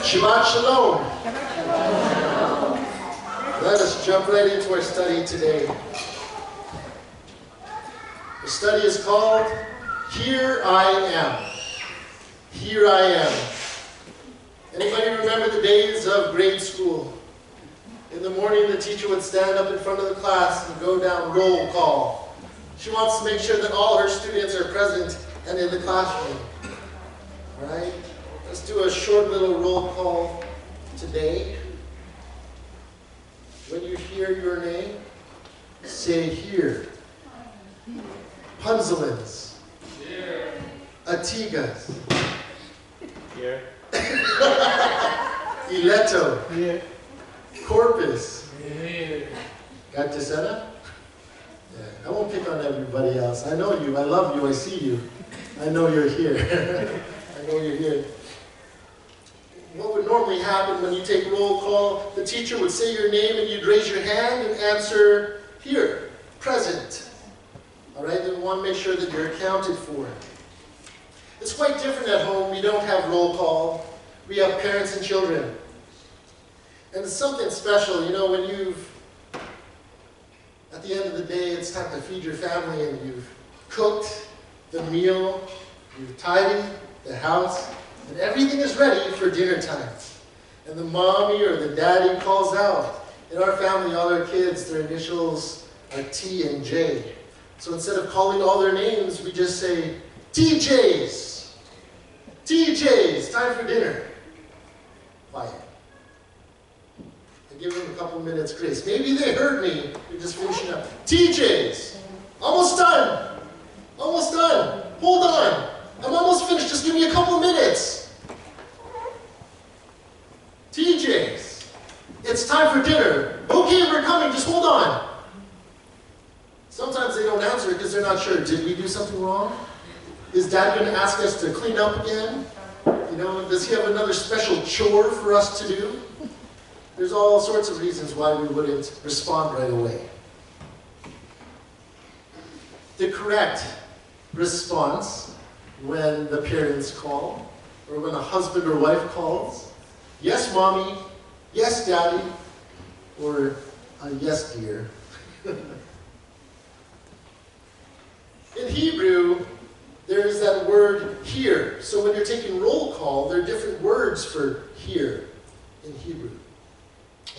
Shabbat Shalom. Let us jump right into our study today. The study is called Here I Am. Here I Am. Anybody remember the days of grade school? In the morning, the teacher would stand up in front of the class and go down roll call. She wants to make sure that all her students are present and in the classroom. All right? Let's do a short little roll call today. When you hear your name, say here. Punzelins. Here. Atigas. Here. Ileto. Here. Corpus. Here. Gatisena? Yeah, I won't pick on everybody else. I know you. I love you. I see you. I know you're here. I know you're here. What would normally happen when you take roll call, the teacher would say your name and you'd raise your hand and answer here, present. All right, then we want to make sure that you're accounted for. It's quite different at home. We don't have roll call. We have parents and children. And it's something special, you know, when at the end of the day, it's time to feed your family and you've cooked the meal, you've tidied the house, and everything is ready for dinner time. And the mommy or the daddy calls out. In our family, all our kids, their initials are T and J. So instead of calling all their names, we just say, TJs. TJs, time for dinner. Quiet. I give them a couple minutes grace. Maybe they heard me. They're just finishing up. TJs. Almost done. Almost done. Hold on. I'm almost finished. Just give me a couple minutes. TJs. It's time for dinner. Okay, we're coming. Just hold on. Sometimes they don't answer because they're not sure. Did we do something wrong? Is Dad going to ask us to clean up again? You know, does he have another special chore for us to do? There's all sorts of reasons why we wouldn't respond right away. The correct response when the parents call, or when a husband or wife calls, yes, mommy, yes, daddy, or yes, dear. In Hebrew, there is that word here. So when you're taking roll call, there are different words for here in Hebrew.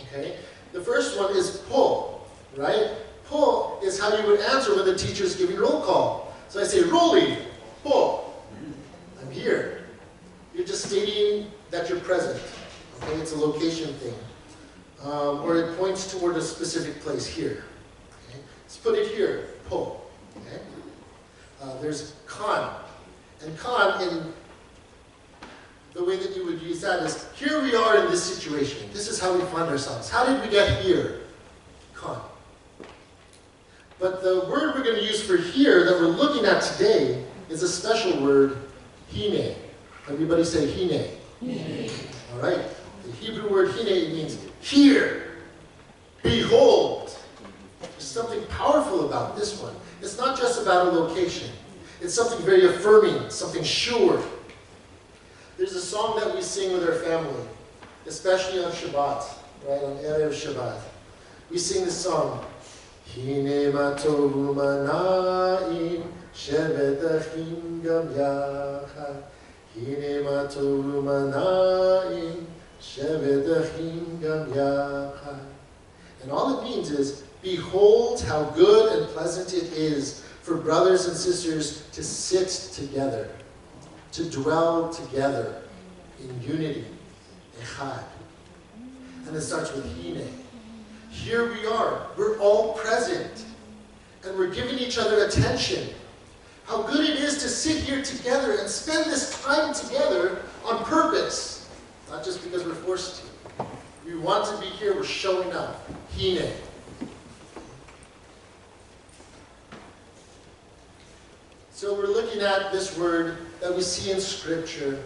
Okay? The first one is pull, right? Pull is how you would answer when the teacher is giving roll call. So I say, Rolly, pull. I'm here. You're just stating that you're present. Okay? It's a location thing. Or it points toward a specific place here. Okay? Let's put it here, pull. Okay? There's con. And con, in the way that you would use that is, here we are in this situation. This is how we find ourselves. How did we get here? Con. But the word we're going to use for here that we're looking at today is a special word, hine. Everybody say hine. Hine. All right. The Hebrew word hine means here. Behold. There's something powerful about this one. It's not just about a location. It's something very affirming, something sure. There's a song that we sing with our family, especially on Shabbat, right, on Erev Shabbat. We sing this song. Hine ma tovu mana'im, shevet achim gam yachad. Hine ma tovu mana'im, shevet achim gam yachad. And all it means is, behold how good and pleasant it is for brothers and sisters to sit together, to dwell together in unity, echad. And it starts with hine. Here we are, we're all present, and we're giving each other attention. How good it is to sit here together and spend this time together on purpose, not just because we're forced to. We want to be here, we're showing up. Hine. So we're looking at this word that we see in Scripture,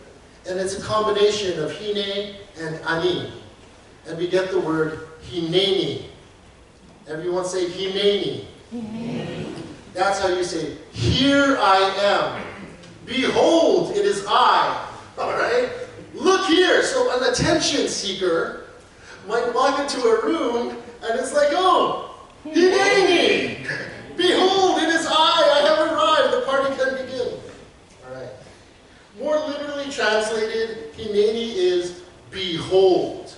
and it's a combination of hine and ani. And we get the word hineni. Everyone say hineni. Hineni. That's how you say, here I am. Behold, it is I. attention seeker might walk into a room and it's like, oh, Hineni! Behold, in his eye I have arrived, the party can begin. All right. More literally translated, Hineni is behold.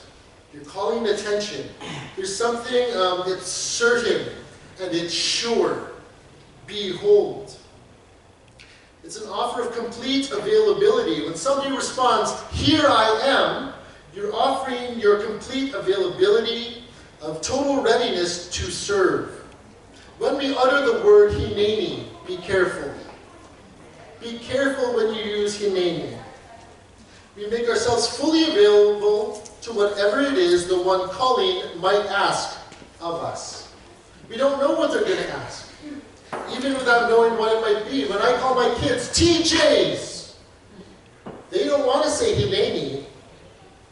You're calling attention. There's something, it's certain and it's sure. Behold. It's an offer of complete availability. When somebody responds, here I am, you're offering your complete availability of total readiness to serve. When we utter the word Hineni, be careful. Be careful when you use Hineni. We make ourselves fully available to whatever it is the one calling might ask of us. We don't know what they're going to ask, even without knowing what it might be. When I call my kids TJs, they don't want to say Hineni,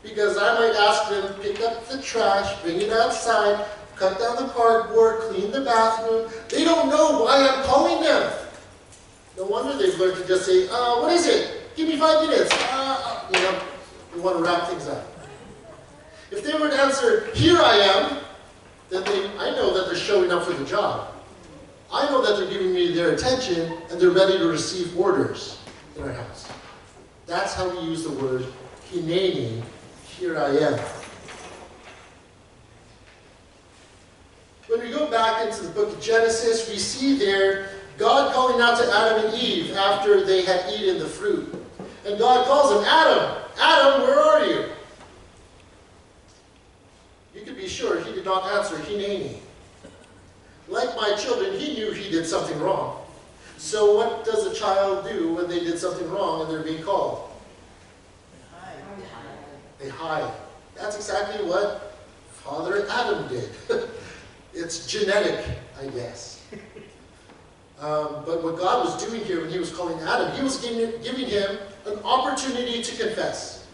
because I might ask them to pick up the trash, bring it outside, cut down the cardboard, clean the bathroom. They don't know why I'm calling them. No wonder they've learned to just say, what is it? Give me 5 minutes. You know, we want to wrap things up. If they were to answer, here I am, then I know that they're showing up for the job. I know that they're giving me their attention and they're ready to receive orders in our house. That's how we use the word Hineni, here I am. When we go back into the book of Genesis, we see there God calling out to Adam and Eve after they had eaten the fruit. And God calls them, Adam, Adam, where are you? You can be sure he did not answer Hineni. Like my children, he knew he did something wrong. So what does a child do when they did something wrong and they're being called? They hide. That's exactly what Father Adam did. It's genetic, I guess. But what God was doing here when he was calling Adam, he was giving him an opportunity to confess.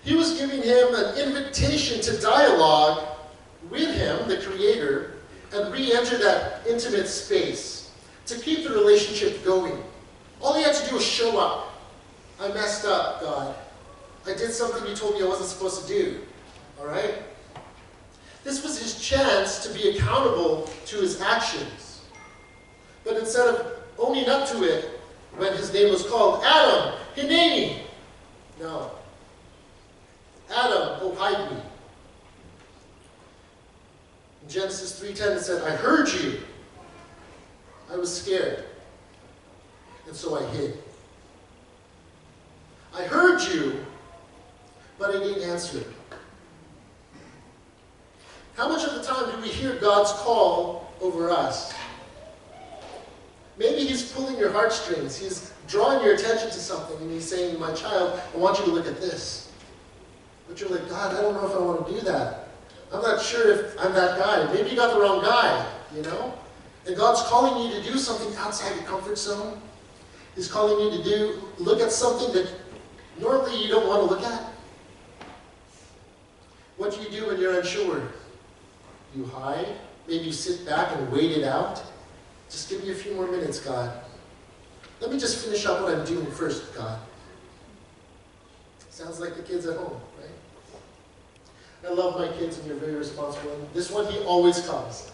He was giving him an invitation to dialogue with him, the Creator, and re-enter that intimate space to keep the relationship going. All he had to do was show up. I messed up, God. I did something you told me I wasn't supposed to do. All right? This was his chance to be accountable to his actions. But instead of owning up to it when his name was called, Adam, Hineni. No. Adam, oh, hide me. In Genesis 3:10 it said, I heard you. I was scared. And so I hid. I heard you, but I didn't answer it. How much of the time do we hear God's call over us? Maybe he's pulling your heartstrings. He's drawing your attention to something, and he's saying, my child, I want you to look at this. But you're like, God, I don't know if I want to do that. I'm not sure if I'm that guy. Maybe you got the wrong guy, you know? And God's calling you to do something outside your comfort zone. He's calling you to look at something that normally you don't want to look at. What do you do when you're unsure? You hide. Maybe you sit back and wait it out. Just give me a few more minutes, God. Let me just finish up what I'm doing first, God. Sounds like the kids at home, right? I love my kids and you're very responsible. And this one, he always comes.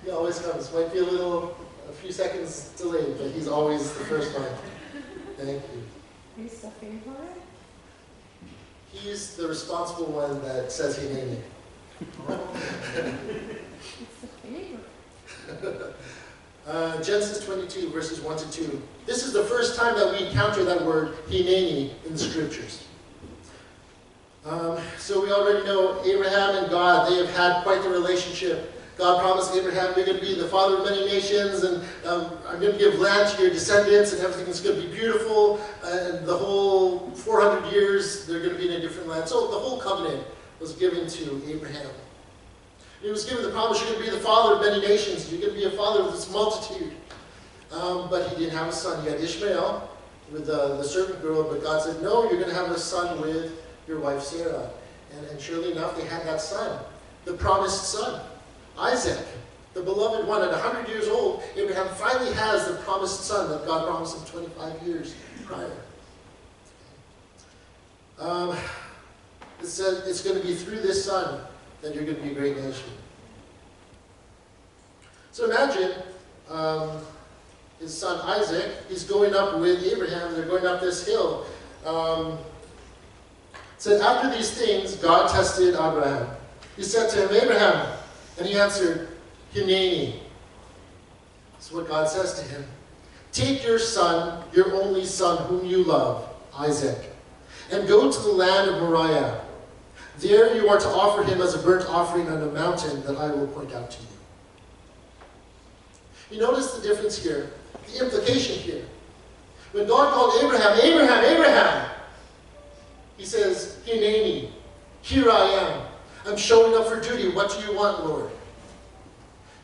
He always comes. Might be a few seconds delayed, but he's always the first one. Thank you. He's the favorite? He's the responsible one that says he named me. It's the favorite. Genesis 22, verses 1 to 2. This is the first time that we encounter that word, Hineni, in the scriptures. So we already know Abraham and God, they have had quite the relationship. God promised Abraham, you're going to be the father of many nations, and I'm going to give land to your descendants, and everything is going to be beautiful, and the whole 400 years, they're going to be in a different land. So the whole covenant was given to Abraham. He was given the promise, you're going to be the father of many nations, you're going to be a father of this multitude. But he didn't have a son. He had Ishmael with the servant girl, but God said, no, you're going to have a son with your wife Sarah. And surely enough, they had that son, the promised son, Isaac, the beloved one. At 100 years old, Abraham finally has the promised son that God promised him 25 years prior. said it's going to be through this son that you're going to be a great nation. So imagine his son Isaac, he's going up with Abraham, they're going up this hill. It said, after these things, God tested Abraham. He said to him, Abraham, and he answered, Hineni. That's what God says to him. Take your son, your only son, whom you love, Isaac, and go to the land of Moriah. There you are to offer him as a burnt offering on a mountain that I will point out to you. You notice the difference here, the implication here. When God called Abraham, Abraham, Abraham, he says, Hineni, here I am. I'm showing up for duty. What do you want, Lord?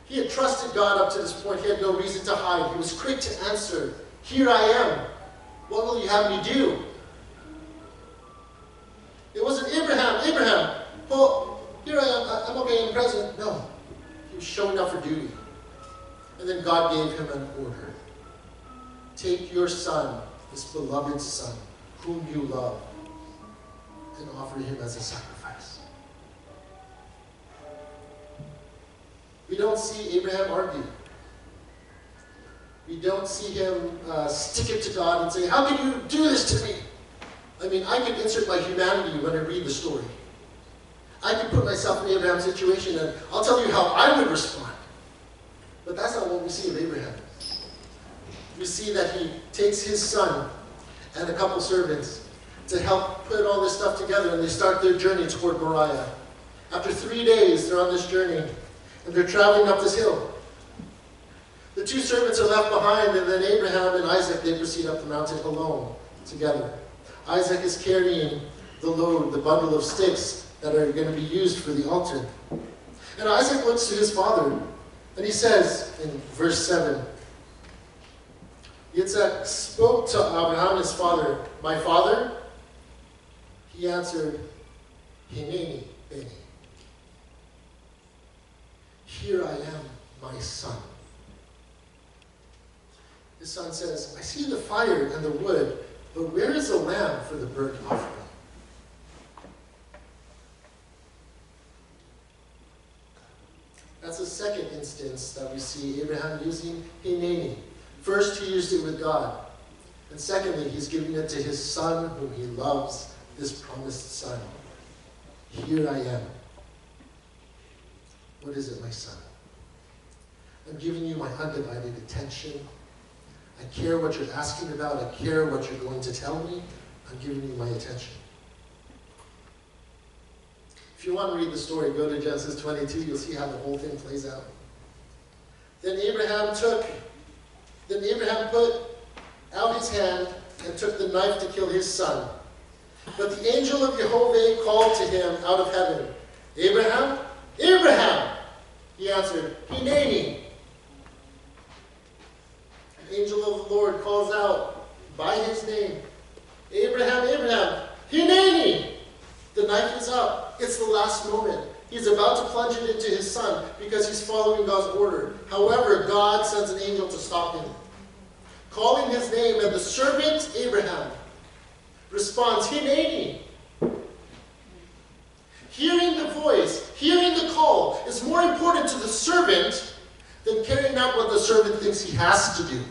He had trusted God up to this point. He had no reason to hide. He was quick to answer, here I am. What will you have me do? It wasn't Abraham, Abraham. Well, here I am. I'm okay, I'm present. No. He was showing up for duty. And then God gave him an order. Take your son, this beloved son, whom you love, and offer him as a sacrifice. We don't see Abraham argue. We don't see him stick it to God and say, how can you do this to me? I mean, I can insert my humanity when I read the story. I can put myself in Abraham's situation and I'll tell you how I would respond. But that's not what we see of Abraham. We see that he takes his son and a couple servants to help put all this stuff together, and they start their journey toward Moriah. After 3 days, they're on this journey, and they're traveling up this hill. The two servants are left behind, and then Abraham and Isaac, they proceed up the mountain alone, together. Isaac is carrying the load, the bundle of sticks that are going to be used for the altar. And Isaac looks to his father, and he says in verse 7, Yitzhak spoke to Abraham, his father, my father? He answered, Hineni beni. Here I am, my son. His son says, I see the fire and the wood, but where is the lamb for the burnt offering? That's the second instance that we see Abraham using Hineni. First, he used it with God. And secondly, he's giving it to his son, whom he loves, this promised son. Here I am. What is it, my son? I'm giving you my undivided attention. I care what you're asking about. I care what you're going to tell me. I'm giving you my attention. If you want to read the story, go to Genesis 22. You'll see how the whole thing plays out. Then Abraham put out his hand and took the knife to kill his son. But the angel of Jehovah called to him out of heaven, Abraham, Abraham! He answered, Hineni. The angel of the Lord calls out by his name, Abraham, Abraham, Hineni! The knife is up. It's the last moment. He's about to plunge it into his son because he's following God's order. However, God sends an angel to stop him, calling his name, and the servant Abraham responds, Hineni. Hearing the voice, hearing the call is more important to the servant than carrying out what the servant thinks he has to do.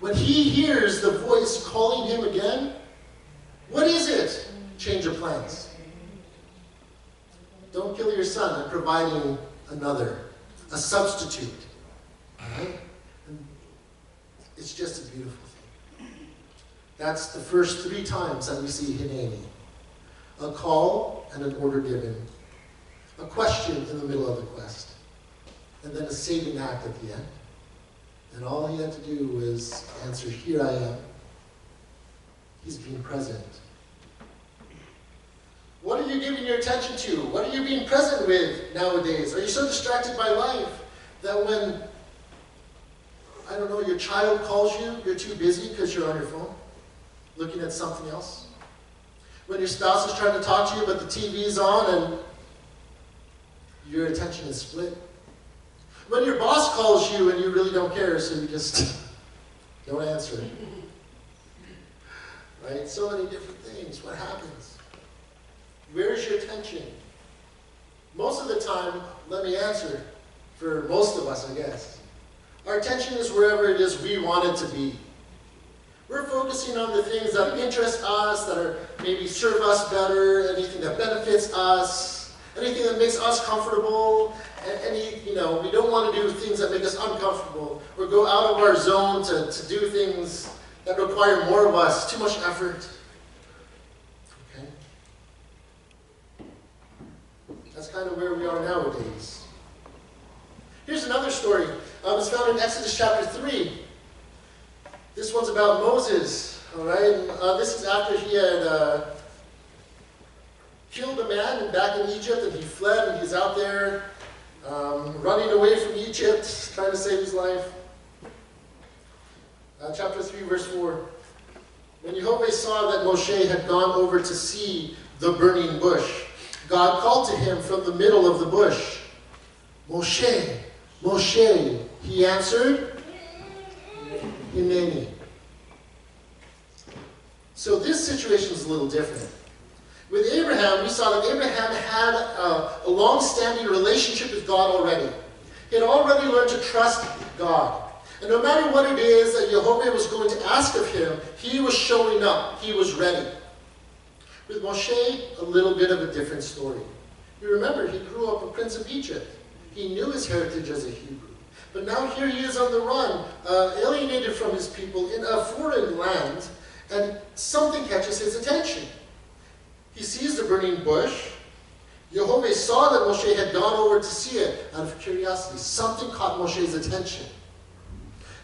When he hears the voice calling him again, what is it? Change of plans. Don't kill your son. I'm providing another, a substitute. All right? And it's just a beautiful thing. That's the first 3 times that we see Hineni. A call and an order given. A question in the middle of the quest. And then a saving act at the end. And all he had to do was answer, here I am. He's being present. What are you giving your attention to? What are you being present with nowadays? Are you so distracted by life that when, I don't know, your child calls you, you're too busy because you're on your phone, looking at something else? When your spouse is trying to talk to you but the TV is on and your attention is split? When your boss calls you and you really don't care, so you just don't answer it. Right? So many different things. What happens? Where's your attention? Most of the time, let me answer, for most of us, I guess, our attention is wherever it is we want it to be. We're focusing on the things that interest us, that are maybe serve us better, anything that benefits us, anything that makes us comfortable, and we don't want to do things that make us uncomfortable, or go out of our zone to do things that require more of us, too much effort. Okay? That's kind of where we are nowadays. Here's another story. It's found in Exodus chapter 3. This one's about Moses. All right? This is after he had killed a man back in Egypt, and he fled, and he's out there running away from Egypt, trying to save his life. Chapter 3, verse 4. When Jehovah saw that Moshe had gone over to see the burning bush, God called to him from the middle of the bush, Moshe, Moshe. He answered, Hineni. So this situation is a little different. With Abraham, we saw that Abraham had a long-standing relationship with God already. He had already learned to trust God. And no matter what it is that Jehovah was going to ask of him, he was showing up. He was ready. With Moshe, a little bit of a different story. You remember, he grew up a prince of Egypt. He knew his heritage as a Hebrew. But now here he is on the run, alienated from his people in a foreign land, and something catches his attention. He sees the burning bush. Jehovah saw that Moshe had gone over to see it out of curiosity. Something caught Moshe's attention.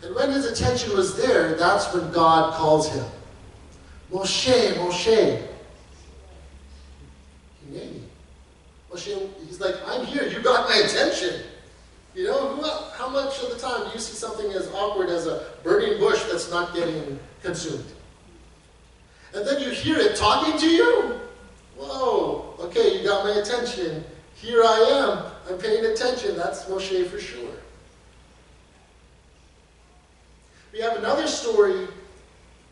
And when his attention was there, that's when God calls him. Moshe, Moshe. Moshe, he's like, I'm here. You got my attention. How much of the time do you see something as awkward as a burning bush that's not getting consumed? And then you hear it talking to you? Whoa, okay, you got my attention. Here I am. I'm paying attention. That's Moshe for sure. We have another story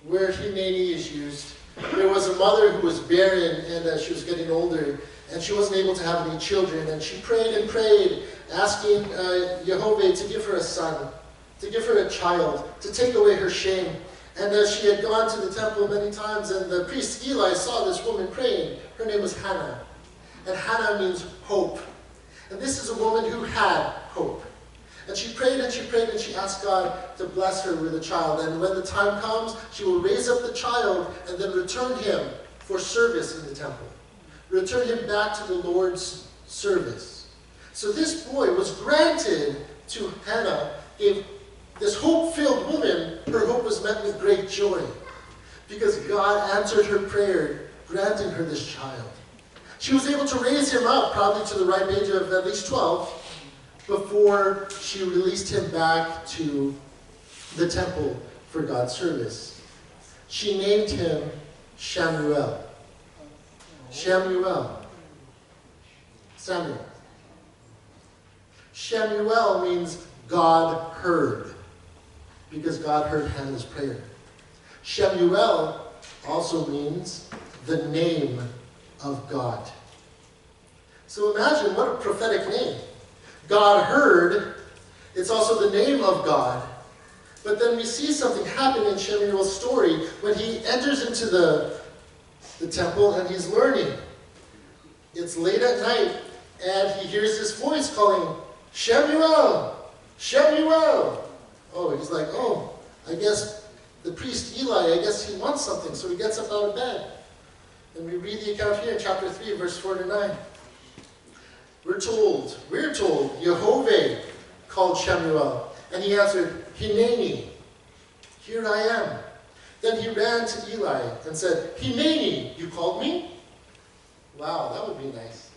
where Hineni is used. There was a mother who was barren, and she was getting older, and she wasn't able to have any children. And she prayed and prayed, asking Jehovah to give her a son, to give her a child, to take away her shame. And she had gone to the temple many times, and the priest Eli saw this woman praying. Her name was Hannah. And Hannah means hope. And this is a woman who had hope. And she prayed and she prayed and she asked God to bless her with a child. And when the time comes, she will raise up the child and then return him for service in the temple. Return him back to the Lord's service. So this boy was granted to Hannah, this hope-filled woman. Her hope was met with great joy because God answered her prayer, granting her this child. She was able to raise him up, probably to the ripe age of at least 12, before she released him back to the temple for God's service. She named him Shamuel. Shamuel. Samuel. Shamuel means God heard, because God heard Hannah's prayer. Shemuel also means the name of God. So imagine what a prophetic name. God heard, it's also the name of God. But then we see something happen in Shemuel's story when he enters into the temple and he's learning. It's late at night and he hears this voice calling, Shemuel! Shemuel! Oh, he's like, I guess the priest Eli, I guess he wants something. So he gets up out of bed. And we read the account here in chapter 3, verse 4 to 9. We're told, Jehovah called Shemuel, and he answered, Hineni, here I am. Then he ran to Eli and said, Hineni, you called me? Wow, that would be nice.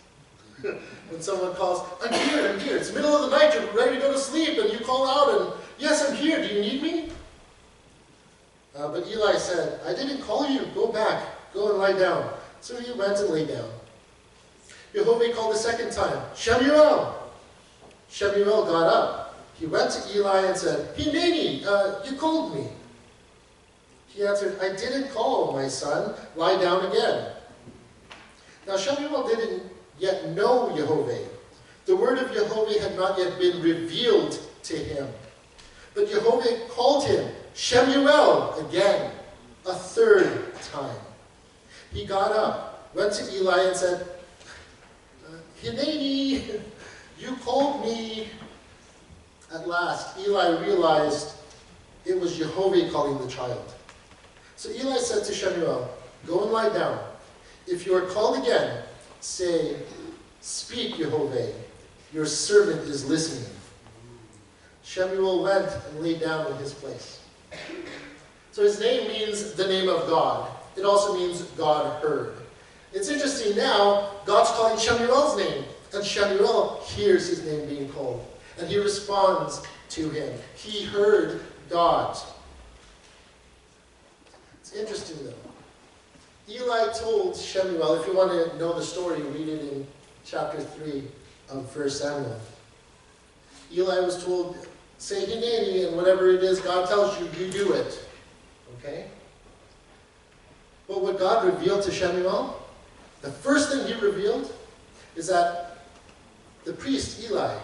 When someone calls, I'm here. It's the middle of the night, you're ready to go to sleep, and you call out, and yes, I'm here, do you need me? But Eli said, I didn't call you, go back, go and lie down. So he went and lay down. Jehovah called a second time, Shemuel. Shemuel got up. He went to Eli and said, Hineni, you called me. He answered, I didn't call, my son. Lie down again. Now Shemuel didn't yet know Yehovah. The word of Yehovah had not yet been revealed to him. But Yehovah called him Shemuel again, a third time. He got up, went to Eli and said, Hineni, you called me. At last, Eli realized it was Yehovah calling the child. So Eli said to Shemuel, go and lie down. If you are called again, say, speak, Yehovah. Your servant is listening. Shemuel went and lay down in his place. So his name means the name of God. It also means God heard. It's interesting now, God's calling Shemuel's name, and Shemuel hears his name being called, and he responds to him. He heard God. It's interesting though. Eli told Shemuel, if you want to know the story, read it in chapter 3 of 1 Samuel. Eli was told, say Hineni, and whatever it is God tells you, you do it. Okay? But what God revealed to Shemuel, the first thing he revealed is that the priest, Eli,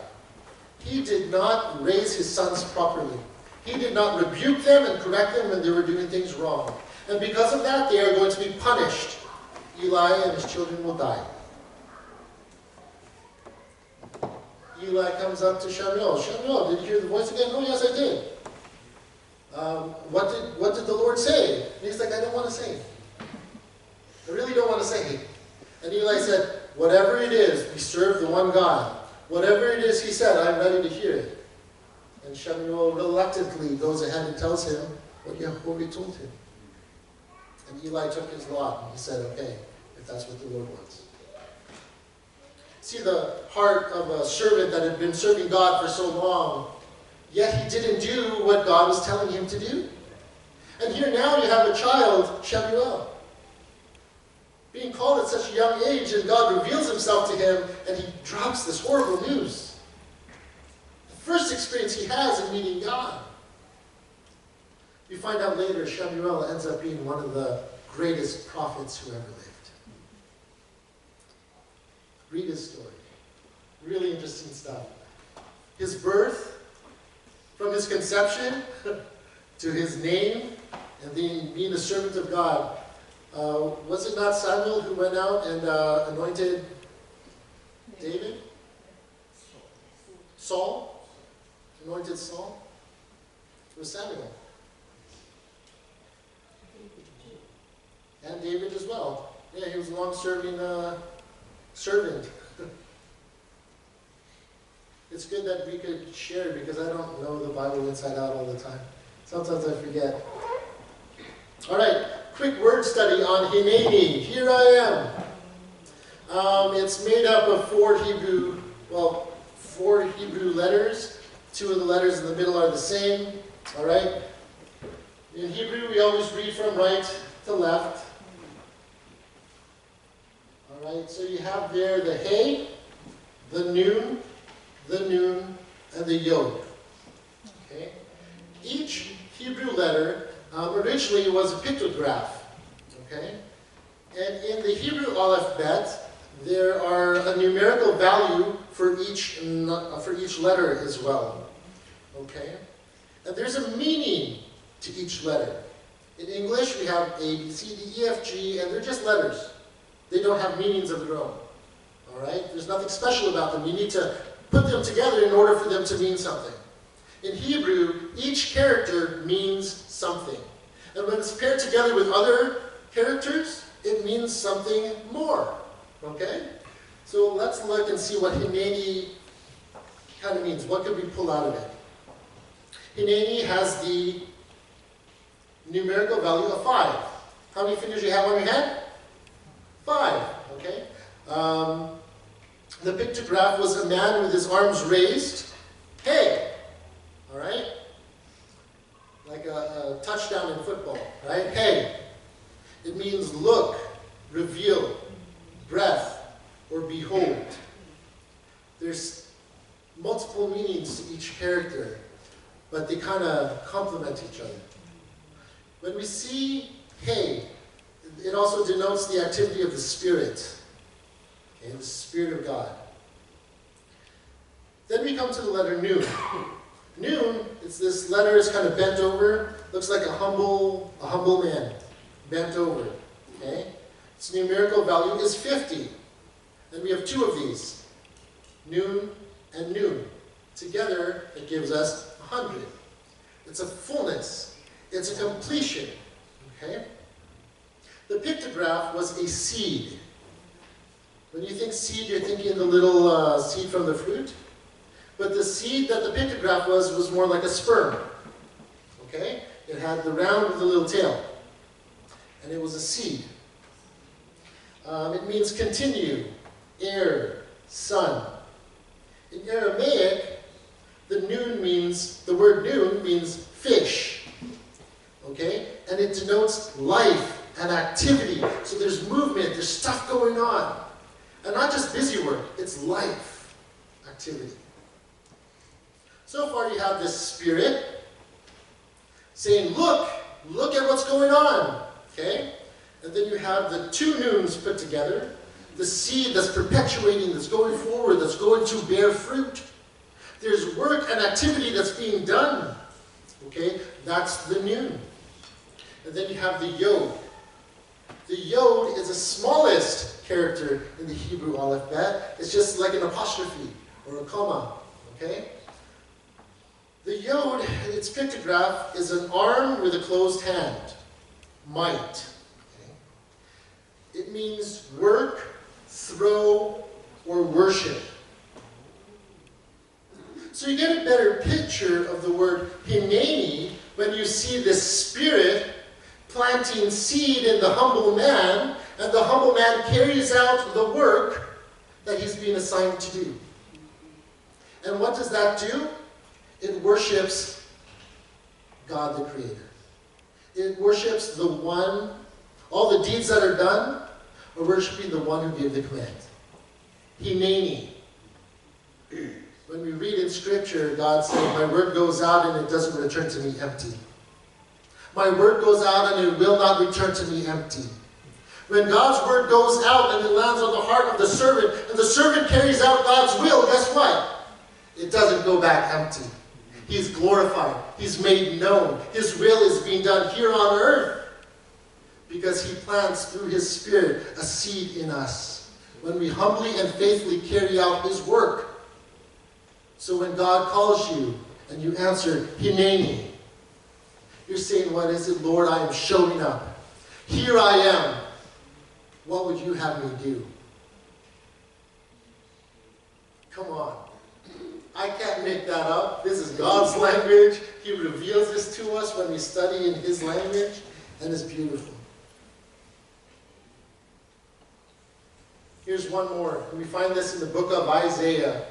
he did not raise his sons properly. He did not rebuke them and correct them when they were doing things wrong. And because of that, they are going to be punished. Eli and his children will die. Eli comes up to Shemuel. Shemuel, did you hear the voice again? Oh, yes, I did. What did the Lord say? And he's like, I don't want to say. I really don't want to say. And Eli said, whatever it is, we serve the one God. Whatever it is he said, I'm ready to hear it. And Shemuel reluctantly goes ahead and tells him what Yehovah told him. And Eli took his lot and he said, okay, if that's what the Lord wants. See the heart of a servant that had been serving God for so long, yet he didn't do what God was telling him to do. And here now you have a child, Shemuel, being called at such a young age, and God reveals himself to him, and he drops this horrible news. The first experience he has in meeting God. We find out later Shemuel ends up being one of the greatest prophets who ever lived. Read his story. Really interesting stuff. His birth, from his conception to his name, and being a servant of God. Was it not Samuel who went out and anointed David? Saul? Anointed Saul? It was Samuel. And David as well. Yeah, he was a long-serving servant. It's good that we could share because I don't know the Bible inside out all the time. Sometimes I forget. All right, quick word study on Hineni. Here I am. It's made up of four Hebrew letters. Two of the letters in the middle are the same. All right. In Hebrew, we always read from right to left. All right. So you have there the Hey, the Nun, and the Yod. Okay. Each Hebrew letter originally was a pictograph. Okay. And in the Hebrew alphabet, there are a numerical value for each letter as well. Okay? And there's a meaning to each letter. In English, we have A, B, C, D, E, F, G, and they're just letters. They don't have meanings of their own. All right? There's nothing special about them. You need to put them together in order for them to mean something. In Hebrew, each character means something. And when it's paired together with other characters, it means something more. Okay? So let's look and see what Hineni kind of means. What could we pull out of it? Hineni has the numerical value of 5. How many fingers do you have on your hand? 5. Okay? The pictograph was a man with his arms raised. Hey! All right? Like a touchdown in football, right? Hey! It means look, reveal, breath, or behold. There's multiple meanings to each character, but they kind of complement each other. When we see hey, it also denotes the activity of the Spirit. Okay, the Spirit of God. Then we come to the letter Nun. Nun, this letter is kind of bent over, looks like a humble man, bent over. Okay? Its numerical value is 50. And we have two of these, Nun and Nun. Together, it gives us 100. It's a fullness. It's a completion. Okay? The pictograph was a seed. When you think seed, you're thinking the little seed from the fruit. But the seed that the pictograph was more like a sperm. Okay? It had the round with the little tail. And it was a seed. It means continue, air, sun. In Aramaic, the word nun means fish. Okay? And it denotes life and activity. So there's movement, there's stuff going on. And not just busy work, it's life, activity. So far you have this Spirit saying, look at what's going on. Okay? And then you have the two nuns put together. The seed that's perpetuating, that's going forward, that's going to bear fruit. There's work and activity that's being done. Okay? That's the nun. And then you have the yod. The yod is the smallest character in the Hebrew alphabet. It's just like an apostrophe or a comma. Okay? The yod, its pictograph, is an arm with a closed hand. Might. Okay? It means work, throw, or worship. So you get a better picture of the word hineni when you see this Spirit planting seed in the humble man, and the humble man carries out the work that he's been assigned to do. And what does that do? It worships God the Creator. It worships the one, all the deeds that are done are worshiping the one who gave the command. Hineni. When we read in Scripture, God saying, my word goes out and it doesn't return to me empty. My word goes out and it will not return to me empty. When God's word goes out and it lands on the heart of the servant, and the servant carries out God's will, guess what? It doesn't go back empty. He's glorified. He's made known. His will is being done here on earth because he plants through his Spirit a seed in us when we humbly and faithfully carry out his work. So when God calls you and you answer, Hineni, you're saying, what is it, Lord? I am showing up. Here I am. What would you have me do? Come on. I can't make that up. This is God's language. He reveals this to us when we study in his language, and it's beautiful. Here's one more. We find this in the book of Isaiah.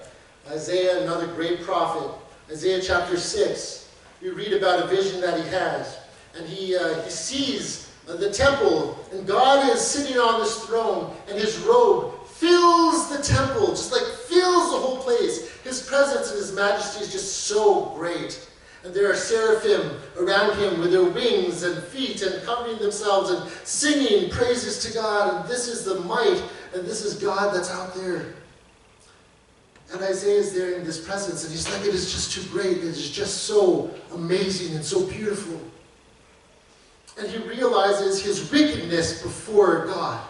Isaiah, another great prophet. Isaiah chapter 6. We read about a vision that he has. And he sees the temple, and God is sitting on this throne, and his robe fills the temple, just like fills the whole place. His presence and his majesty is just so great. And there are seraphim around him with their wings and feet and covering themselves and singing praises to God. And this is the might, and this is God that's out there. And Isaiah is there in this presence, and he's like, it is just too great. It is just so amazing and so beautiful. And he realizes his wickedness before God.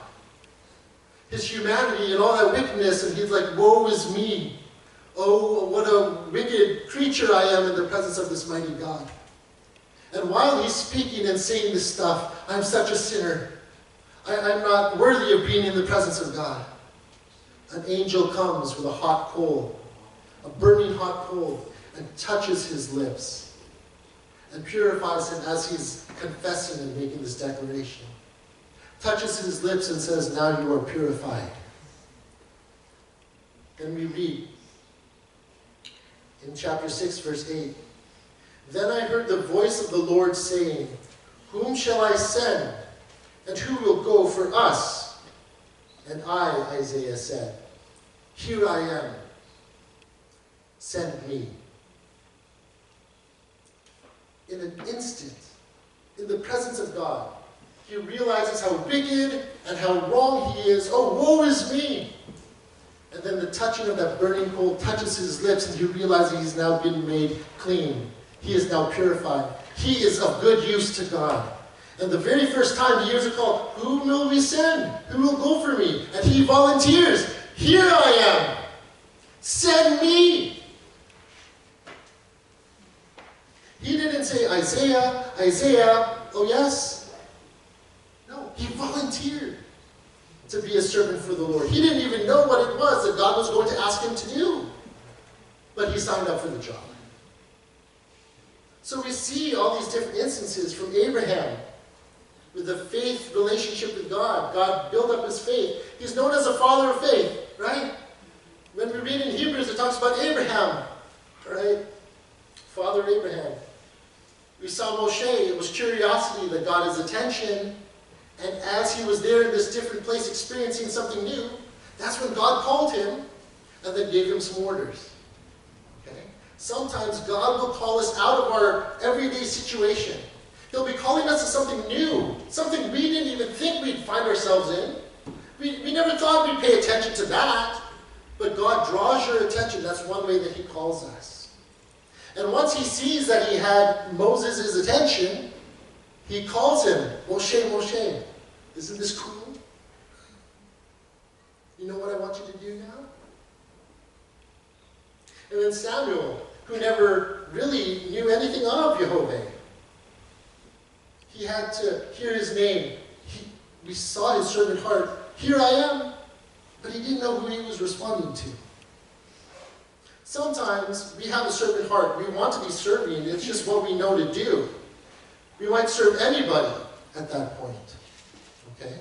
His humanity and all that wickedness, and he's like, woe is me. Oh, what a wicked creature I am in the presence of this mighty God. And while he's speaking and saying this stuff, I'm such a sinner. I'm not worthy of being in the presence of God. An angel comes with a hot coal, a burning hot coal, and touches his lips and purifies him as he's confessing and making this declaration. Touches his lips and says, now you are purified. Then we read in chapter 6, verse 8, then I heard the voice of the Lord saying, whom shall I send, and who will go for us? And I, Isaiah, said, here I am, send me. In an instant, in the presence of God, he realizes how wicked and how wrong he is. Oh, woe is me! And then the touching of that burning coal touches his lips, and he realizes he's now been made clean. He is now purified. He is of good use to God. And the very first time he hears a call, who will we send? Who will go for me? And he volunteers. Here I am. Send me. He didn't say, Isaiah, Isaiah, oh yes. No, he volunteered to be a servant for the Lord. He didn't even know what it was that God was going to ask him to do. But he signed up for the job. So we see all these different instances from Abraham with a faith relationship with God. God built up his faith. He's known as a father of faith, right? When we read in Hebrews, it talks about Abraham, right? Father Abraham. We saw Moshe. It was curiosity that got his attention. And as he was there in this different place experiencing something new, that's when God called him and then gave him some orders. Okay? Sometimes God will call us out of our everyday situation. He'll be calling us to something new, something we didn't even think we'd find ourselves in. We never thought we'd pay attention to that. But God draws your attention. That's one way that he calls us. And once he sees that he had Moses' attention, he calls him, Moshe, Moshe. Isn't this cool? You know what I want you to do now? And then Samuel, who never really knew anything of Jehovah, he had to hear his name. We saw his servant heart. Here I am. But he didn't know who he was responding to. Sometimes we have a servant heart. We want to be serving. It's just what we know to do. We might serve anybody at that point. Okay?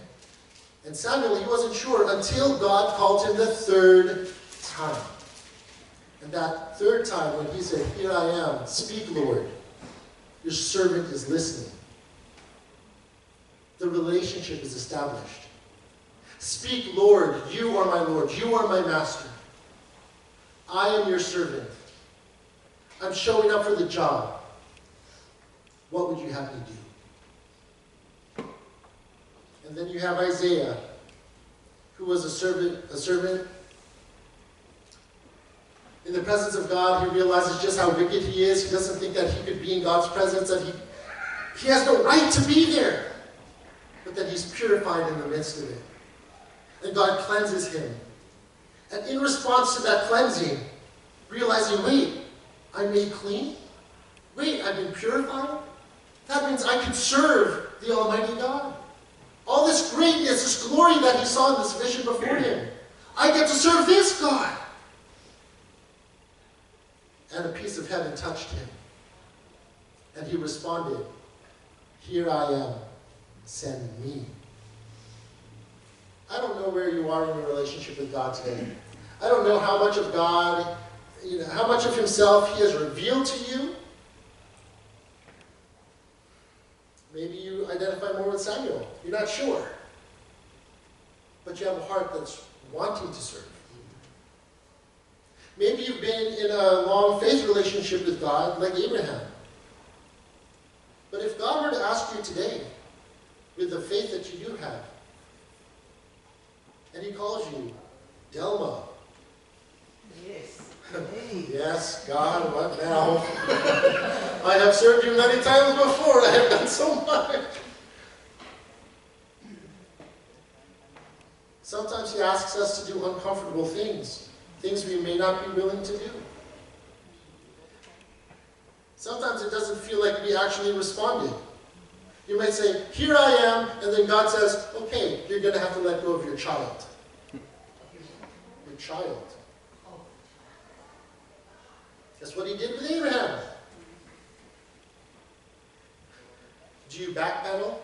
And Samuel, he wasn't sure until God called him the third time. And that third time when he said, here I am, speak, Lord. Your servant is listening. The relationship is established. Speak, Lord, you are my Lord, you are my master. I am your servant. I'm showing up for the job. What would you have me do? And then you have Isaiah, who was a servant. In the presence of God, he realizes just how wicked he is. He doesn't think that he could be in God's presence, that he has no right to be there. But that he's purified in the midst of it. And God cleanses him. And in response to that cleansing, realizing, wait, I'm made clean? Wait, I've been purified? That means I can serve the Almighty God. All this greatness, this glory that he saw in this vision before him. I get to serve this God. And a piece of heaven touched him. And he responded, here I am, send me. I don't know where you are in your relationship with God today. I don't know how much of God, how much of himself he has revealed to you. Maybe you identify more with Samuel. You're not sure. But you have a heart that's wanting to serve. Maybe you've been in a long faith relationship with God, like Abraham. But if God were to ask you today, with the faith that you do have, and he calls you, Delma. Yes. Yes, God, what now? I have served you many times before. I have done so much. Sometimes he asks us to do uncomfortable things, things we may not be willing to do. Sometimes it doesn't feel like we actually responded. You might say, here I am, and then God says, okay, you're going to have to let go of your child. Your child. That's what he did with Abraham. Do you backpedal?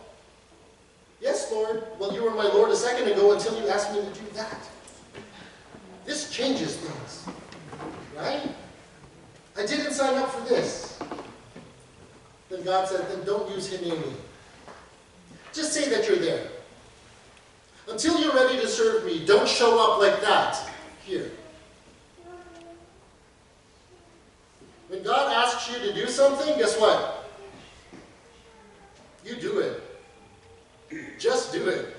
Yes, Lord. Well, you were my Lord a second ago until you asked me to do that. This changes things. Right? I didn't sign up for this. Then God said, then don't use him in me. Just say that you're there. Until you're ready to serve me, don't show up like that here. When God asks you to do something, guess what? You do it. Just do it.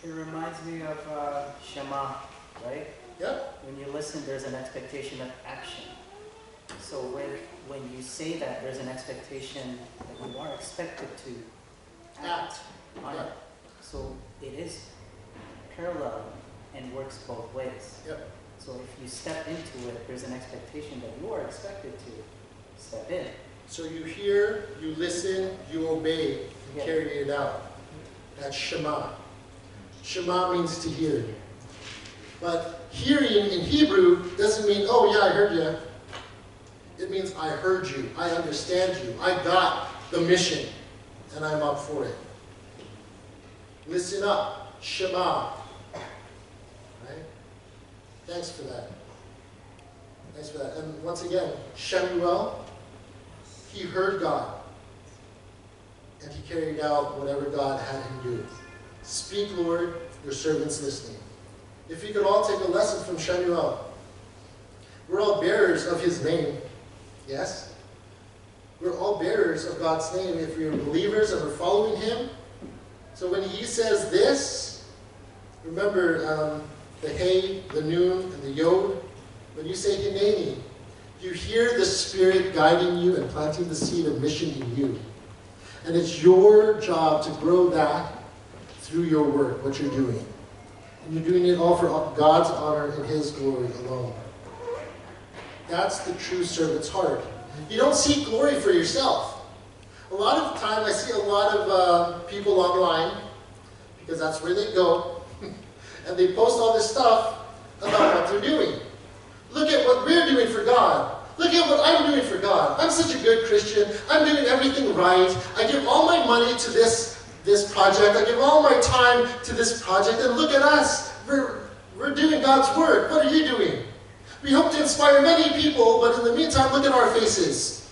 It reminds me of Shema. right? Yep. When you listen, there's an expectation of action. So when you say that, there's an expectation that you are expected to act on Yeah. it. So it is parallel and works both ways. Yep. So if you step into it, there's an expectation that you are expected to step in. So you hear, you listen, you obey, you Yeah. carry it out. That's Shema. Shema means to hear. But hearing in Hebrew doesn't mean, oh yeah, I heard you. It means I heard you, I understand you, I got the mission, and I'm up for it. Listen up, Shema. Right? Thanks for that. Thanks for that. And once again, Shemuel, he heard God, and he carried out whatever God had him do. Speak, Lord, your servant's listening. If we could all take a lesson from Shemuel. We're all bearers of his name. Yes? We're all bearers of God's name if we're believers and we're following him. So when he says this, remember the hey, the noon, and the yod. When you say hineni, you hear the Spirit guiding you and planting the seed of mission in you. And it's your job to grow that through your work, what you're doing. And you're doing it all for God's honor and his glory alone. That's the true servant's heart. You don't seek glory for yourself. A lot of the time I see a lot of people online, because that's where they go, and they post all this stuff about what they're doing. Look at what we're doing for God. Look at what I'm doing for God. I'm such a good Christian. I'm doing everything right. I give all my money to this project. I give all my time to this project. And look at us. We're doing God's work. What are you doing? We hope to inspire many people, but in the meantime, look at our faces.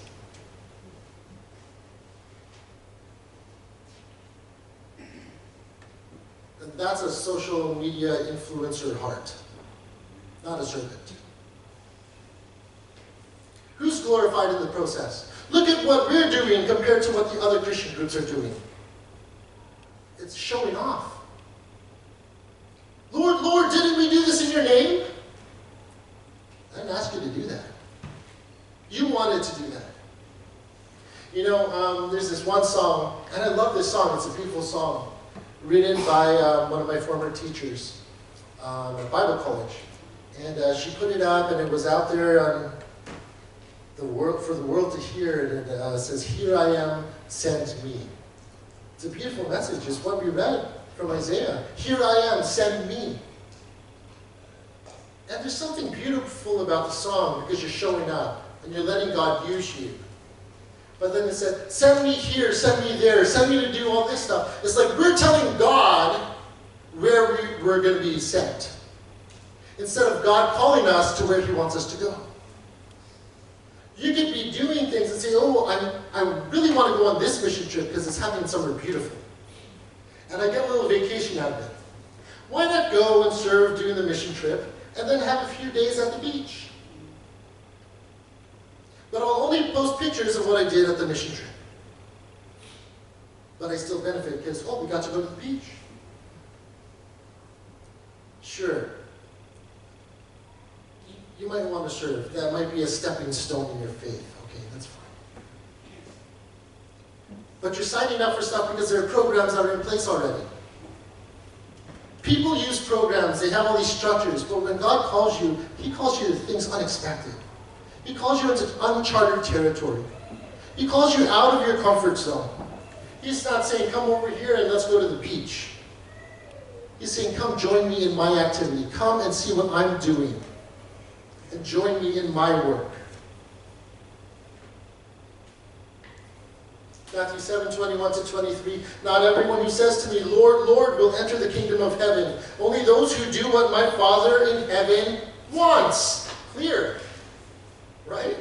And that's a social media influencer heart, not a servant. Who's glorified in the process? Look at what we're doing compared to what the other Christian groups are doing. It's showing off. Lord, Lord, didn't we do this in your name? I didn't ask you to do that. You wanted to do that. You know, there's this one song, and I love this song. It's a beautiful song, written by one of my former teachers at Bible college. And she put it up, and it was out there on the world for the world to hear. And it says, "Here I am, send me." It's a beautiful message. It's what we read from Isaiah. Here I am, send me. And there's something beautiful about the song because you're showing up and you're letting God use you. But then it said, send me here, send me there, send me to do all this stuff. It's like we're telling God where we're going to be sent, instead of God calling us to where he wants us to go. You could be doing things and say, oh, I really want to go on this mission trip because it's happening somewhere beautiful. And I get a little vacation out of it. Why not go and serve during the mission trip and then have a few days at the beach? But I'll only post pictures of what I did at the mission trip. But I still benefit because, oh, we got to go to the beach. Sure. You might want to serve. That might be a stepping stone in your faith. Okay, that's fine. But you're signing up for stuff because there are programs that are in place already. People use programs. They have all these structures. But when God calls you, he calls you to things unexpected. He calls you into uncharted territory. He calls you out of your comfort zone. He's not saying, come over here and let's go to the beach. He's saying, come join me in my activity. Come and see what I'm doing. And join me in my work. Matthew 7:21-23. Not everyone who says to me, Lord, Lord, will enter the kingdom of heaven. Only those who do what my Father in heaven wants. Clear. Right?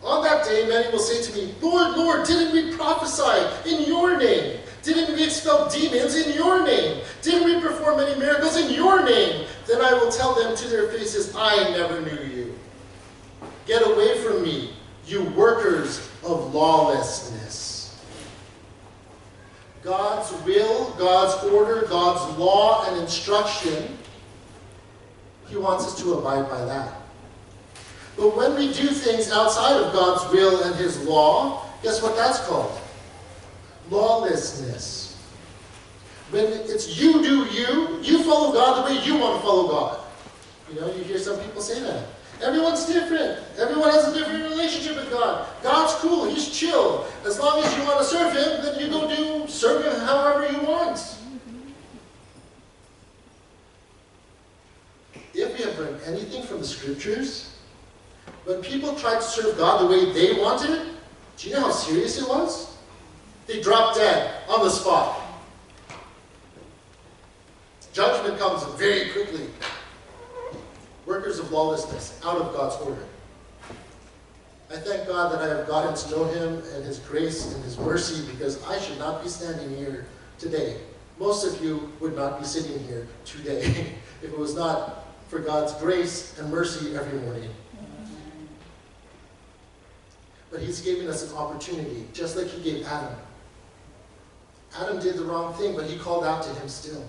On that day, many will say to me, Lord, Lord, didn't we prophesy in your name? Didn't we expel demons in your name? Didn't we perform many miracles in your name? Then I will tell them to their faces, I never knew you. Get away from me, you workers of lawlessness. God's will, God's order, God's law and instruction He wants us to abide by that. But when we do things outside of God's will and His law, guess what that's called? Lawlessness. When it's you do you follow God the way you want to follow God. You know, you hear some people say that. Everyone's different. Everyone has a different relationship with God. God's cool. He's chill. As long as you want to serve Him, then you go serve Him however you want. If we have learned anything from the Scriptures, when people tried to serve God the way they wanted it, do you know how serious it was? They dropped dead on the spot. Judgment comes very quickly. Workers of lawlessness, out of God's order. I thank God that I have gotten to know Him and His grace and His mercy, because I should not be standing here today. Most of you would not be sitting here today if it was not for God's grace and mercy every morning. But He's giving us an opportunity, just like He gave Adam. Adam did the wrong thing, but He called out to him still.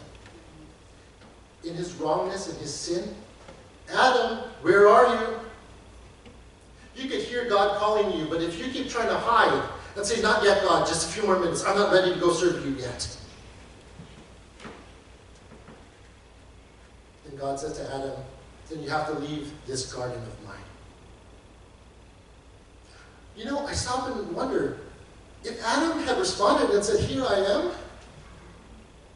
In his wrongness and his sin, Adam, where are you? You could hear God calling you, but if you keep trying to hide and say, not yet, God, just a few more minutes, I'm not ready to go serve you yet. Then God said to Adam, then you have to leave this garden of mine. You know, I stop and wonder, if Adam had responded and said, here I am,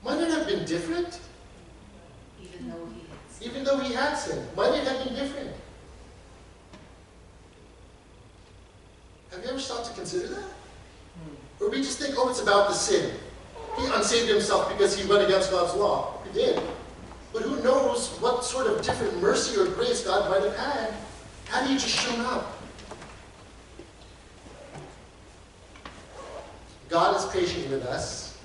might it have been different? Even though he had sinned, might it have been different? Have you ever stopped to consider that? Or we just think, oh, it's about the sin. He unsaved himself because he went against God's law. He did. But who knows what sort of different mercy or grace God might have had he just shown up. God is patient with us,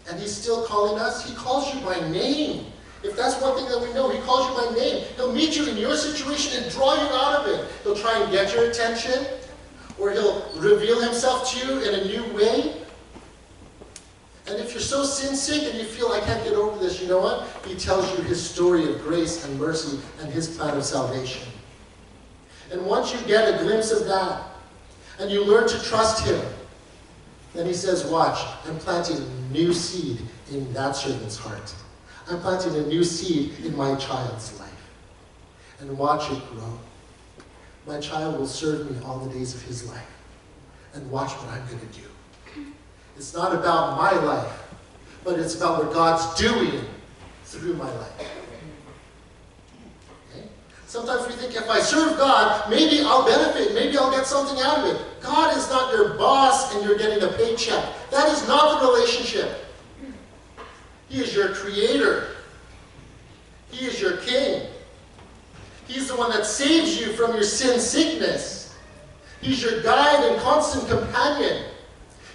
and He's still calling us. He calls you by name. If that's one thing that we know, He calls you by name. He'll meet you in your situation and draw you out of it. He'll try and get your attention, or He'll reveal Himself to you in a new way. And if you're so sin-sick and you feel, I can't get over this, you know what? He tells you His story of grace and mercy and His plan of salvation. And once you get a glimpse of that, and you learn to trust Him, then He says, watch, I'm planting a new seed in that servant's heart. I'm planting a new seed in my child's life. And watch it grow. My child will serve me all the days of his life. And watch what I'm going to do. It's not about my life, but it's about what God's doing through my life. Okay? Sometimes we think if I serve God, maybe I'll benefit, maybe I'll get something out of it. God is not your boss and you're getting a paycheck. That is not the relationship. He is your creator. He is your king. He's the one that saves you from your sin sickness. He's your guide and constant companion.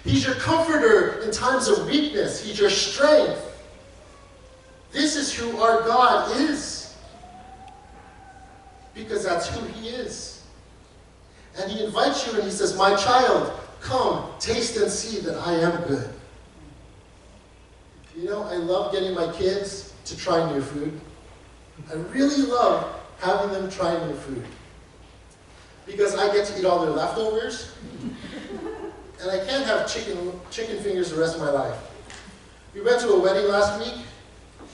He's your comforter in times of weakness. He's your strength. This is who our God is. Because that's who He is. And He invites you and He says, my child, come, taste and see that I am good. You know, I love getting my kids to try new food. I really love having them try new food. Because I get to eat all their leftovers. And I can't have chicken fingers the rest of my life. We went to a wedding last week,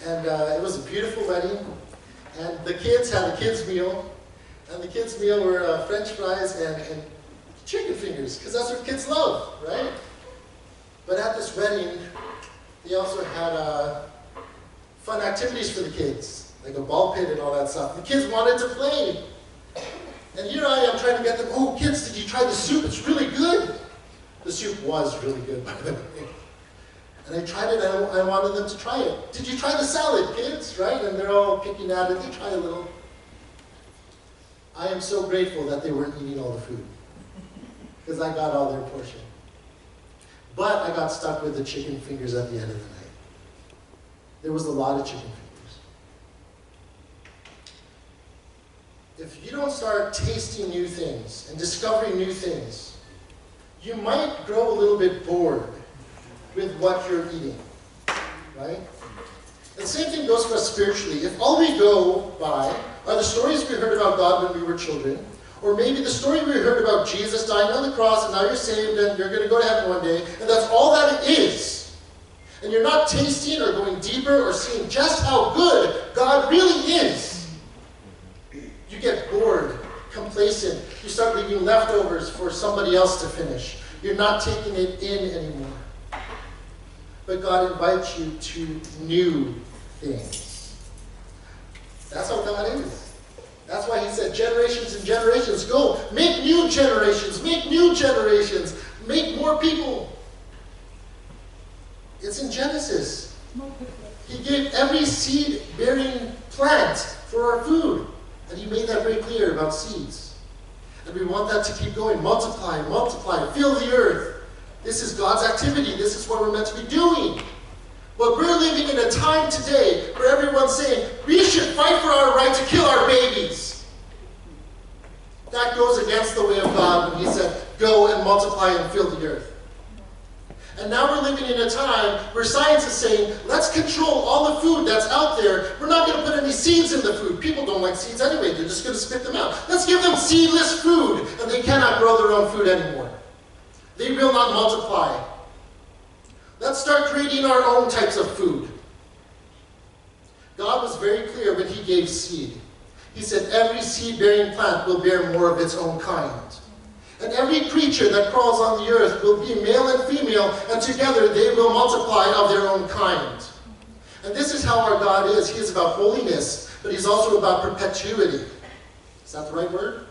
and it was a beautiful wedding. And the kids had a kids' meal. And the kids' meal were French fries and chicken fingers, because that's what kids love, right? But at this wedding, they also had fun activities for the kids, like a ball pit and all that stuff. The kids wanted to play. And here I am trying to get them, oh, kids, did you try the soup? It's really good. The soup was really good, by the way. And I tried it, and I wanted them to try it. Did you try the salad, kids? Right? And they're all picking at it. They try a little. I am so grateful that they weren't eating all the food, because I got all their portion. But I got stuck with the chicken fingers at the end of the night. There was a lot of chicken fingers. If you don't start tasting new things and discovering new things, you might grow a little bit bored with what you're eating, right? And same thing goes for us spiritually. If all we go by are the stories we heard about God when we were children, or maybe the story we heard about Jesus dying on the cross and now you're saved and you're going to go to heaven one day, and that's all that it is, and you're not tasting or going deeper or seeing just how good God really is, you get bored, complacent. You start leaving leftovers for somebody else to finish. You're not taking it in anymore. But God invites you to new things. That's how God is. That's why he said, generations and generations, go, make new generations, make new generations, make more people. It's in Genesis. He gave every seed-bearing plant for our food. And he made that very clear about seeds. And we want that to keep going. Multiply, multiply, fill the earth. This is God's activity. This is what we're meant to be doing. But we're living in a time today where everyone's saying, we should fight for our right to kill our babies. That goes against the way of God when he said, go and multiply and fill the earth. And now we're living in a time where science is saying, let's control all the food that's out there. We're not going to put any seeds in the food. People don't like seeds anyway. They're just going to spit them out. Let's give them seedless food, and they cannot grow their own food anymore. They will not multiply. Let's start creating our own types of food. God was very clear when he gave seed. He said every seed-bearing plant will bear more of its own kind. And every creature that crawls on the earth will be male and female, and together they will multiply of their own kind. And this is how our God is. He is about holiness, but he's also about perpetuity. Is that the right word?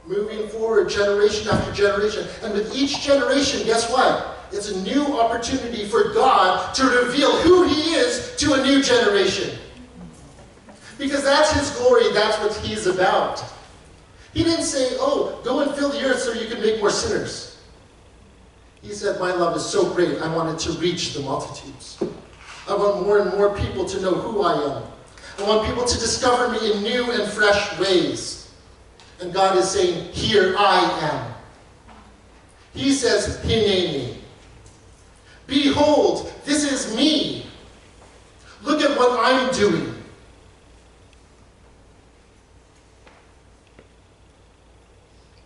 Moving forward generation after generation. And with each generation, guess what? It's a new opportunity for God to reveal who he is to a new generation. Because that's his glory, that's what he's about. He didn't say, oh, go and fill the earth so you can make more sinners. He said, my love is so great, I want it to reach the multitudes. I want more and more people to know who I am. I want people to discover me in new and fresh ways. And God is saying, here I am. He says, Hineni. Behold, this is me. Look at what I'm doing.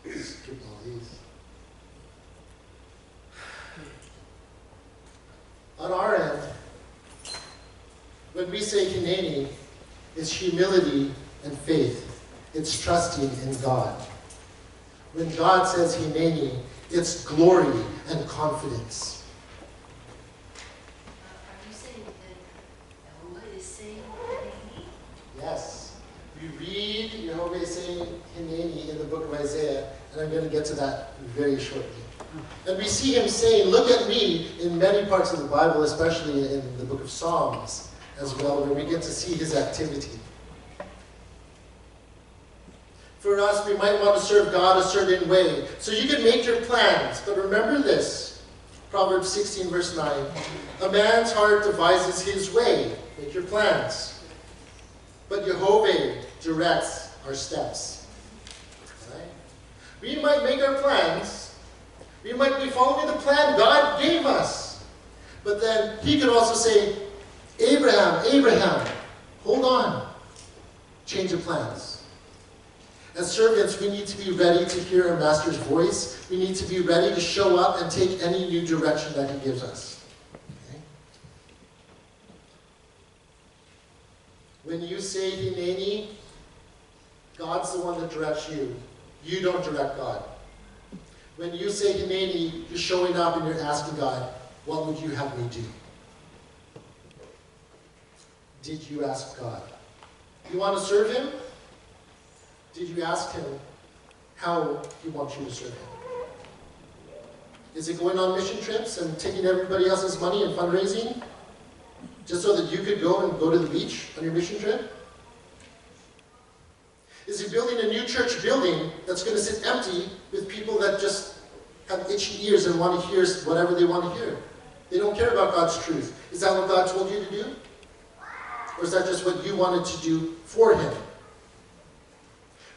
Skip all these. On our end, when we say Hineni, it's humility and faith. It's trusting in God. When God says Hineni, it's glory and confidence. Are you saying that Jehovah is saying Hineni? Yes. We read Jehovah saying Hineni in the book of Isaiah, and I'm going to get to that very shortly. And we see him saying, look at me, in many parts of the Bible, especially in the book of Psalms as well, where we get to see his activity. For us, we might want to serve God a certain way. So you can make your plans, but remember this. Proverbs 16, verse 9. A man's heart devises his way. Make your plans. But Jehovah directs our steps. Right? We might make our plans. We might be following the plan God gave us. But then he could also say, Abraham, Abraham, hold on. Change of plans. As servants, we need to be ready to hear our Master's voice. We need to be ready to show up and take any new direction that he gives us. Okay? When you say Hineni, God's the one that directs you. You don't direct God. When you say Hineni, you're showing up and you're asking God, what would you have me do? Did you ask God? You want to serve him? Did you ask him how he wants you to serve him? Is it going on mission trips and taking everybody else's money and fundraising? Just so that you could go and go to the beach on your mission trip? Is he building a new church building that's going to sit empty with people that just have itchy ears and want to hear whatever they want to hear? They don't care about God's truth. Is that what God told you to do? Or is that just what you wanted to do for him?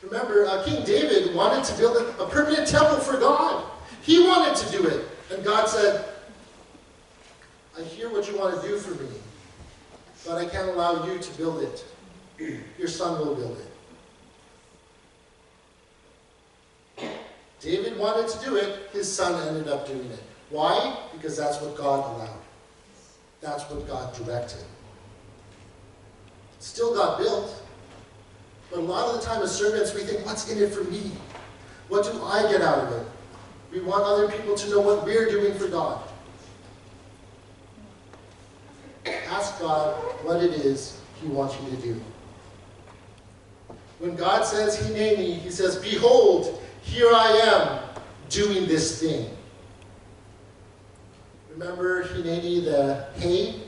Remember, King David wanted to build a permanent temple for God. He wanted to do it. And God said, I hear what what you want to do for me, but I can't allow you to build it. Your son will build it. David wanted to do it. His son ended up doing it. Why? Because that's what God allowed. That's what God directed. Still got built. But a lot of the time as servants, we think, what's in it for me? What do I get out of it? We want other people to know what we're doing for God. Ask God what it is He wants you to do. When God says, Hineni, He says, behold, here I am doing this thing. Remember Hineni, the hay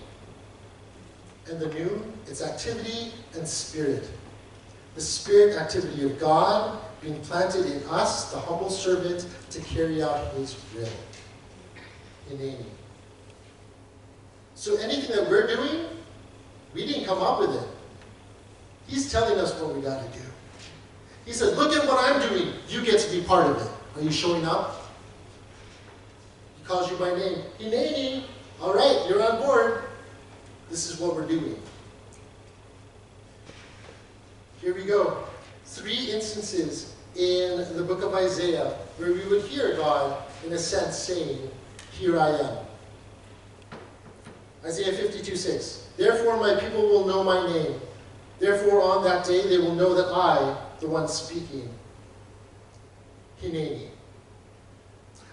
and the noon? It's activity and spirit. The spirit activity of God being planted in us, the humble servant, to carry out His will. Hineni. So anything that we're doing, we didn't come up with it. He's telling us what we got to do. He said, look at what I'm doing. You get to be part of it. Are you showing up? He calls you by name. Hineni. All right, you're on board. This is what we're doing. Here we go. 3 instances in the book of Isaiah where we would hear God, in a sense, saying, here I am. Isaiah 52:6. Therefore my people will know my name. Therefore on that day they will know that I, the one speaking. Hineni.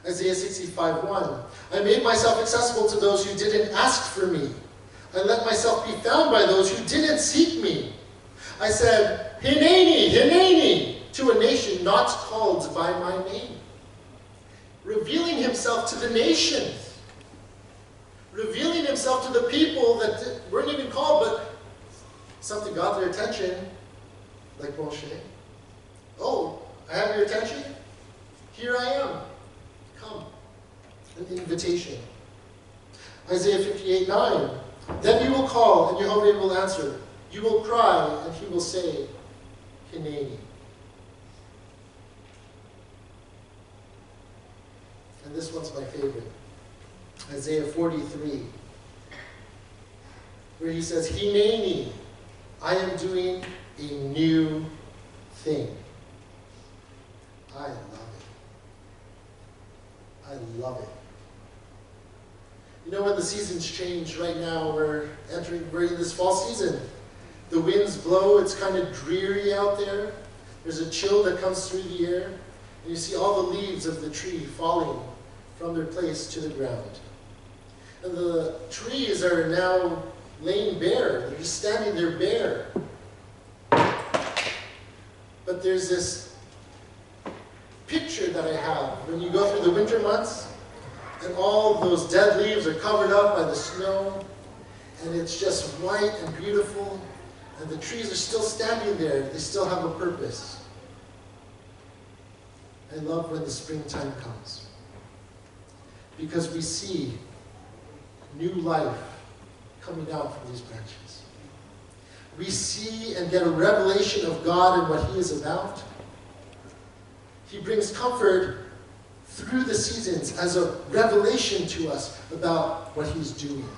Isaiah 65:1. I made myself accessible to those who didn't ask for me. I let myself be found by those who didn't seek me. I said, Hineni, Hineni, to a nation not called by my name. Revealing Himself to the nations. Revealing Himself to the people that weren't even called, but something got their attention, like Moshe. Oh, I have your attention? Here I am. Come. An invitation. Isaiah 58:9. Then you will call, and Jehovah will answer. You will cry, and He will say, Hineni. And this one's my favorite. Isaiah 43, where He says, Hineni, I am doing a new thing. I love it. I love it. You know, when the seasons change right now, we're in this fall season. The winds blow, it's kind of dreary out there. There's a chill that comes through the air. And you see all the leaves of the tree falling from their place to the ground. And the trees are now laying bare. They're just standing there bare. But there's this picture that I have when you go through the winter months, and all those dead leaves are covered up by the snow, and it's just white and beautiful, and the trees are still standing there. They still have a purpose. I love when the springtime comes, because we see new life coming out from these branches. We see and get a revelation of God and what He is about. He brings comfort through the seasons as a revelation to us about what He's doing.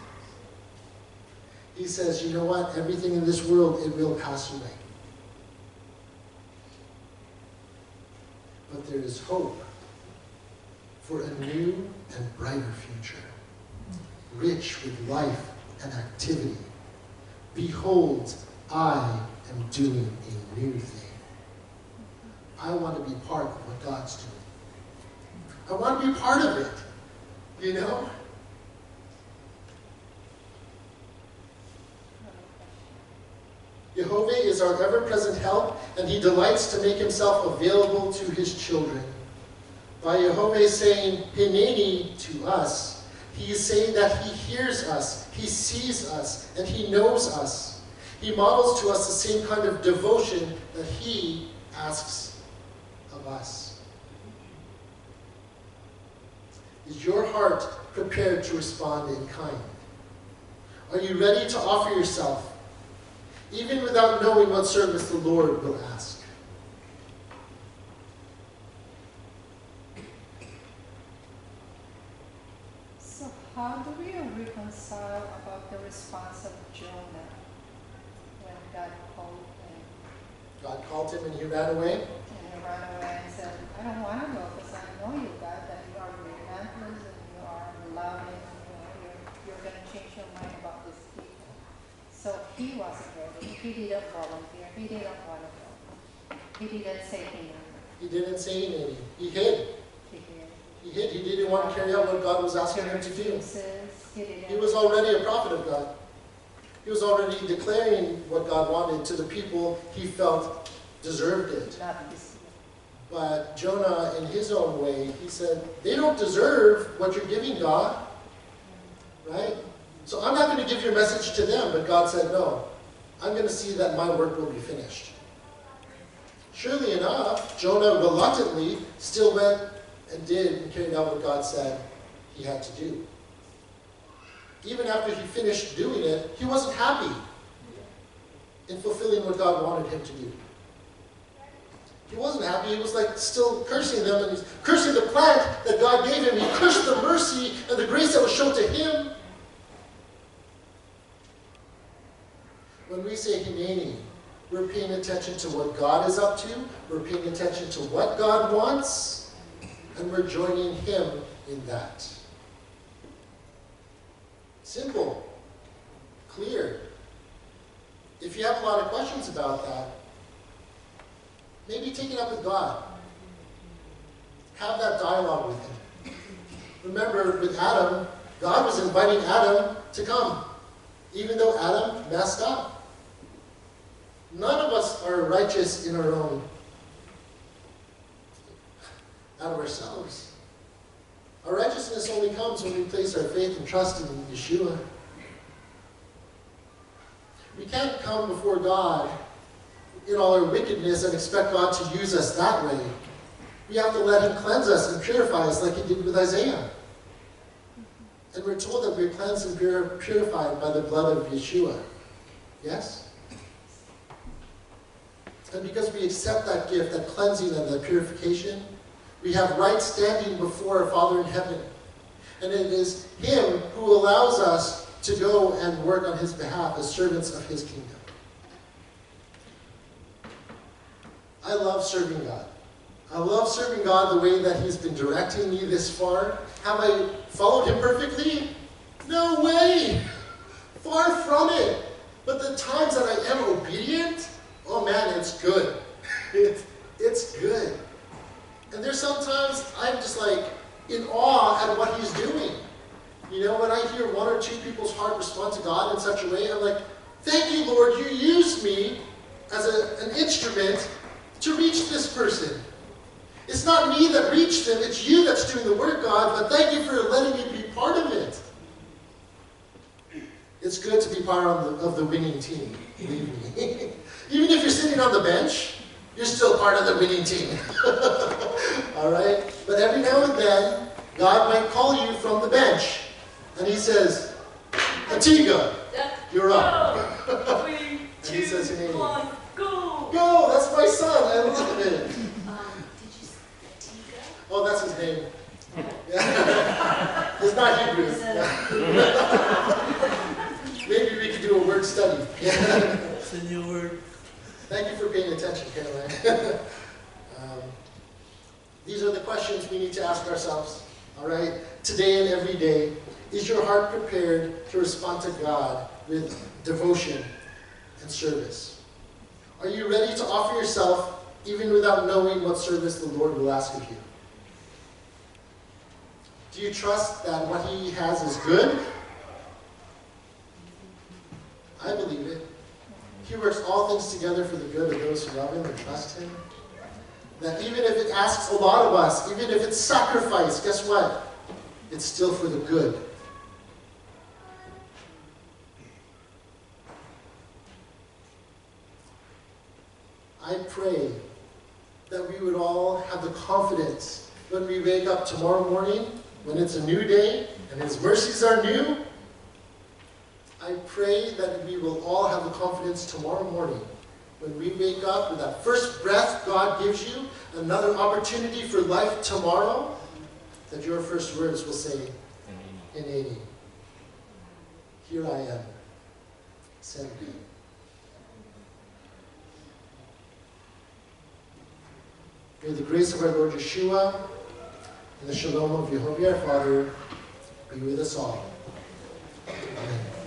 He says, you know what? Everything in this world, it will pass away. But there is hope for a new and brighter future, rich with life and activity. Behold, I am doing a new thing. I want to be part of what God's doing. I want to be part of it, you know? Jehovah is our ever-present help, and He delights to make Himself available to His children. By Jehovah saying, Hineni, to us, He is saying that He hears us, He sees us, and He knows us. He models to us the same kind of devotion that He asks of us. Is your heart prepared to respond in kind? Are you ready to offer yourself, even without knowing what service the Lord will ask? So how do we overcome reconcile about the response of Jonah when God called him. God called him and he ran away. And he ran away and said, I don't want to go because I know you, God, that you are relentless and you are loving. You're going to change your mind about these people. So he wasn't ready. He didn't volunteer. He didn't want to go. He didn't say anything. He didn't say anything. He hid. He did. He hid. He didn't want to carry out what God was asking him to do. He was already a prophet of God. He was already declaring what God wanted to the people he felt deserved it. But Jonah, in his own way, he said, they don't deserve what you're giving, God. Right? So I'm not going to give your message to them. But God said, no. I'm going to see that my work will be finished. Surely enough, Jonah reluctantly still went and did and carried out what God said he had to do. Even after he finished doing it, he wasn't happy in fulfilling what God wanted him to do. He wasn't happy. He was like still cursing them, and he's cursing the plant that God gave him. He cursed the mercy and the grace that was shown to him. When we say Hineni, we're paying attention to what God is up to, we're paying attention to what God wants, and we're joining him in that. Simple. Clear. If you have a lot of questions about that, maybe take it up with God. Have that dialogue with him. Remember, with Adam, God was inviting Adam to come, even though Adam messed up. None of us are righteous in our own, out of ourselves. Our righteousness only comes when we place our faith and trust in Yeshua. We can't come before God in all our wickedness and expect God to use us that way. We have to let him cleanse us and purify us like he did with Isaiah. And we're told that we're cleansed and purified by the blood of Yeshua. Yes? And because we accept that gift, that cleansing and that purification, we have right standing before our Father in heaven. And it is him who allows us to go and work on his behalf as servants of his kingdom. I love serving God. I love serving God the way that he's been directing me this far. Have I followed him perfectly? No way! Far from it. But the times that I am obedient, oh man, it's good. It's good. And there's sometimes I'm just like in awe at what he's doing. You know, when I hear one or two people's heart respond to God in such a way, I'm like, thank you, Lord, you used me as an instrument to reach this person. It's not me that reached them, it's you that's doing the work, God, but thank you for letting me be part of it. It's good to be part of the winning team, believe me. Even if you're sitting on the bench, you're still part of the winning team. All right? But every now and then, God might call you from the bench. And he says, Antigua, you're up. Three, And two, he says, hey, one, go! go, that's my son, I love it. Did you say Antigua? Oh, that's his name. Yeah. It's not Hebrew. Maybe we could do a word study. It's a new word. Thank you for paying attention, Caroline. These are the questions we need to ask ourselves, all right? Today and every day, is your heart prepared to respond to God with devotion and service? Are you ready to offer yourself even without knowing what service the Lord will ask of you? Do you trust that what he has is good? I believe it. He works all things together for the good of those who love him and trust him. That even if it asks a lot of us, even if it's sacrifice, guess what? It's still for the good. I pray that we would all have the confidence when we wake up tomorrow morning, when it's a new day and his mercies are new. I pray that we will all have the confidence tomorrow morning when we wake up with that first breath God gives you, another opportunity for life tomorrow, that your first words will say, Hineni. Here I am. Send me. May the grace of our Lord Yeshua and the shalom of Yehovah our Father be with us all. Amen.